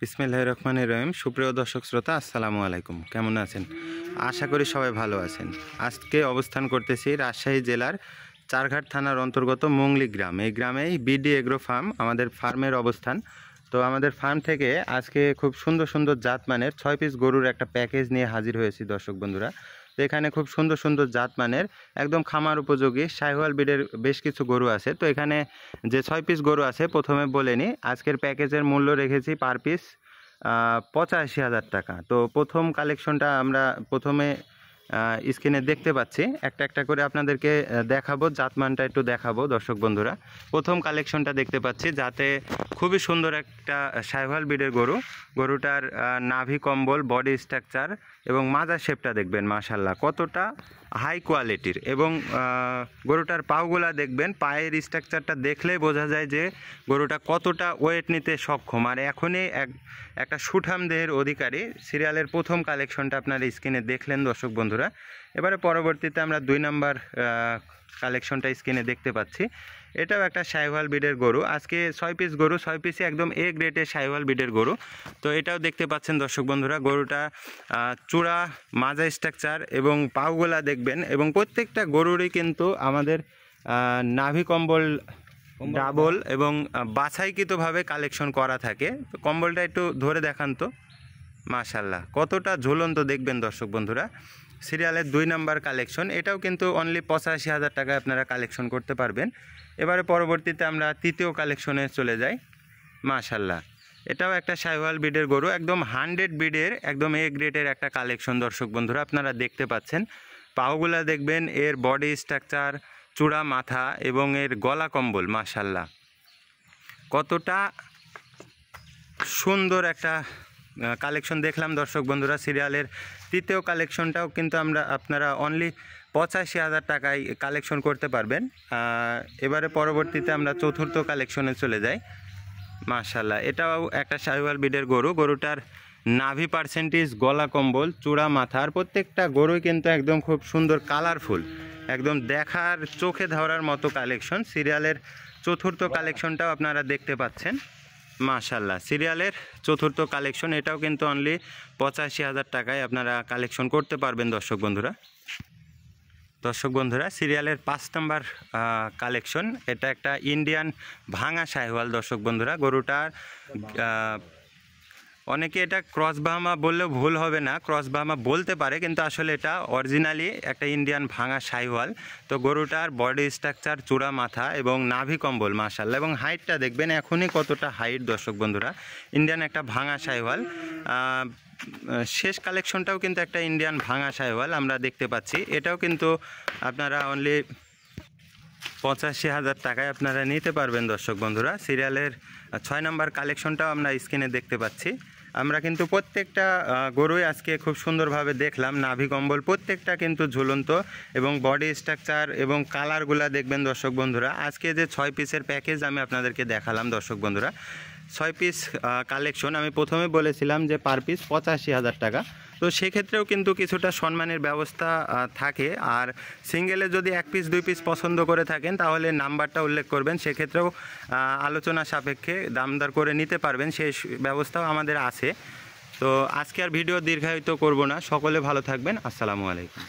বিসমিল্লাহির রহমানির রহিম। সুপ্রিয় দর্শক শ্রোতা, আসসালামু আলাইকুম। কেমন আছেন? আশা করি সবাই ভালো আছেন। আজকে অবস্থান করতেছি রাজশাহী জেলার চারঘাট থানার অন্তর্গত মুংলি গ্রাম। এই গ্রামেই বিডি এগ্রো ফার্ম, আমাদের ফার্মের অবস্থান। তো আমাদের ফার্ম থেকে আজকে খুব সুন্দর সুন্দর জাতমানের 6 পিস গরুর একটা প্যাকেজ নিয়ে হাজির হয়েছি দর্শক বন্ধুরা। তো এখানে খুব সুন্দর সুন্দর জাতমানের একদম খামার উপযোগী শাহিওয়াল ব্রিডের বেশ কিছু গরু আছে। তো এখানে যে 6 পিস গরু আছে, প্রথমে বলে নিই, আজকের প্যাকেজের মূল্য রেখেছি পার পিস 85,000 টাকা। তো প্রথম কালেকশনটা আমরা প্রথমে স্ক্রিনে দেখতে পাচ্ছি, একটা একটা করে আপনাদেরকে দেখাবো, জাতমানটা একটু দেখাবো দর্শক বন্ধুরা। প্রথম কালেকশনটা দেখতে পাচ্ছি, যাতে খুবই সুন্দর একটা শাহিওয়াল ব্রিডের গরু। গরুটার নাভি কম্বল, বডি স্ট্রাকচার এবং মাজার শেপটা দেখবেন মাশাল্লাহ কতটা হাই কোয়ালিটির। এবং গরুটার পাগুলা দেখবেন, পায়ের স্ট্রাকচারটা দেখলেই বোঝা যায় যে গরুটা কতটা ওয়েট নিতে সক্ষম। আর এখনই একটা সুঠাম দেহের অধিকারী। সিরিয়ালের প্রথম কালেকশনটা আপনারা স্ক্রিনে দেখলেন দর্শক বন্ধুরা। এবারে পরবর্তীতে আমরা 2 নাম্বার কালেকশনটা স্ক্রিনে দেখতে পাচ্ছি। এটাও একটা শাহিওয়াল ব্রিডের গরু। আজকে 6 পিস গরু, 6 পিসই একদম এ গ্রেডের শাহিওয়াল ব্রিডের গরু। তো এটাও দেখতে পাচ্ছেন দর্শক বন্ধুরা। গরুটা চূড়া, মাজা স্ট্রাকচার এবং পাগুলা দেখবেন। এবং প্রত্যেকটা গরুরই কিন্তু আমাদের নাভি কম্বল ডাবল এবং বাছাইকৃতভাবে কালেকশন করা থাকে। তো কম্বলটা একটু ধরে দেখান তো, মাশাল্লাহ কতটা ঝুলন্ত দেখবেন দর্শক বন্ধুরা। সিরিয়ালের 2 নাম্বার কালেকশন, এটাও কিন্তু অনলি 85,000 টাকায় আপনারা কালেকশন করতে পারবেন। এবারে পরবর্তীতে আমরা তৃতীয় কালেকশনে চলে যাই। মাশাল্লাহ এটাও একটা শাহিওয়াল ব্রিডের গরু, একদম 100 ব্রিডের, একদম এ গ্রেডের একটা কালেকশন দর্শক বন্ধুরা। আপনারা দেখতে পাচ্ছেন পাগুলা দেখবেন, এর বডি স্ট্রাকচার, চূড়া, মাথা এবং এর গলা কম্বল মাশাল্লাহ কতটা সুন্দর একটা কালেকশন দেখলাম দর্শক বন্ধুরা। সিরিয়ালের তৃতীয় কালেকশনটাও কিন্তু আপনারা অনলি 85,000 টাকায় কালেকশন করতে পারবেন। এবারে পরবর্তীতে আমরা চতুর্থ কালেকশনে চলে যাই। মাশাল্লাহ এটাও একটা শাহিওয়াল ব্রিডের গরু। গরুটার নাভি পার্সেন্টেজ, গলা কম্বল, চূড়া, মাথার প্রত্যেকটা গরুই কিন্তু একদম খুব সুন্দর কালারফুল, একদম দেখার চোখে ধরার মতো কালেকশন। সিরিয়ালের চতুর্থ কালেকশনটাও আপনারা দেখতে পাচ্ছেন মাশাল্লাহ। সিরিয়ালের চতুর্থ কালেকশন, এটাও কিন্তু অনলি 85,000 টাকায় আপনারা কালেকশন করতে পারবেন দর্শক বন্ধুরা। সিরিয়ালের 5 নাম্বার কালেকশন, এটা একটা ইন্ডিয়ান ভাঙা শাহিওয়াল দর্শক বন্ধুরা। গরুটার অনেকে এটা ক্রস বাহামা বললেও ভুল হবে না, ক্রস বাহামা বলতে পারে, কিন্তু আসলে এটা অরিজিনালি একটা ইন্ডিয়ান ভাঙা শাহিওয়াল। তো গরুটার বডি স্ট্রাকচার, চূড়া, মাথা এবং নাভি কম্বল মাশাল্লাহ, এবং হাইটটা দেখবেন এখনই কতটা হাইট দর্শক বন্ধুরা। ইন্ডিয়ান একটা ভাঙা শাহিওয়াল। শেষ কালেকশনটাও কিন্তু একটা ইন্ডিয়ান ভাঙা শাহিওয়াল আমরা দেখতে পাচ্ছি। এটাও কিন্তু আপনারা অনলি 85,000 টাকায় আপনারা নিতে পারবেন দর্শক বন্ধুরা। সিরিয়ালের 6 নাম্বার কালেকশনটাও আমরা স্ক্রিনে দেখতে পাচ্ছি। আমরা কিন্তু প্রত্যেকটা গরুই আজকে খুব সুন্দরভাবে দেখলাম। নাভি কম্বল প্রত্যেকটা কিন্তু ঝুলন্ত, এবং বডি স্ট্রাকচার এবং কালারগুলা দেখবেন দর্শক বন্ধুরা। আজকে যে 6 পিসের প্যাকেজ আমি আপনাদেরকে দেখালাম দর্শক বন্ধুরা, 6 পিস কালেকশন, আমি প্রথমে বলেছিলাম যে পার পিস 85,000 টাকা। তো সেক্ষেত্রেও কিন্তু কিছুটা সম্মানের ব্যবস্থা থাকে। আর সিঙ্গেলে যদি 1 পিস 2 পিস পছন্দ করে থাকেন, তাহলে নাম্বারটা উল্লেখ করবেন, সেক্ষেত্রেও আলোচনা সাপেক্ষে দামদার করে নিতে পারবেন, সেই ব্যবস্থাও আমাদের আছে। তো আজকে আর ভিডিও দীর্ঘায়িত করব না, সকলে ভালো থাকবেন। আসসালামু আলাইকুম।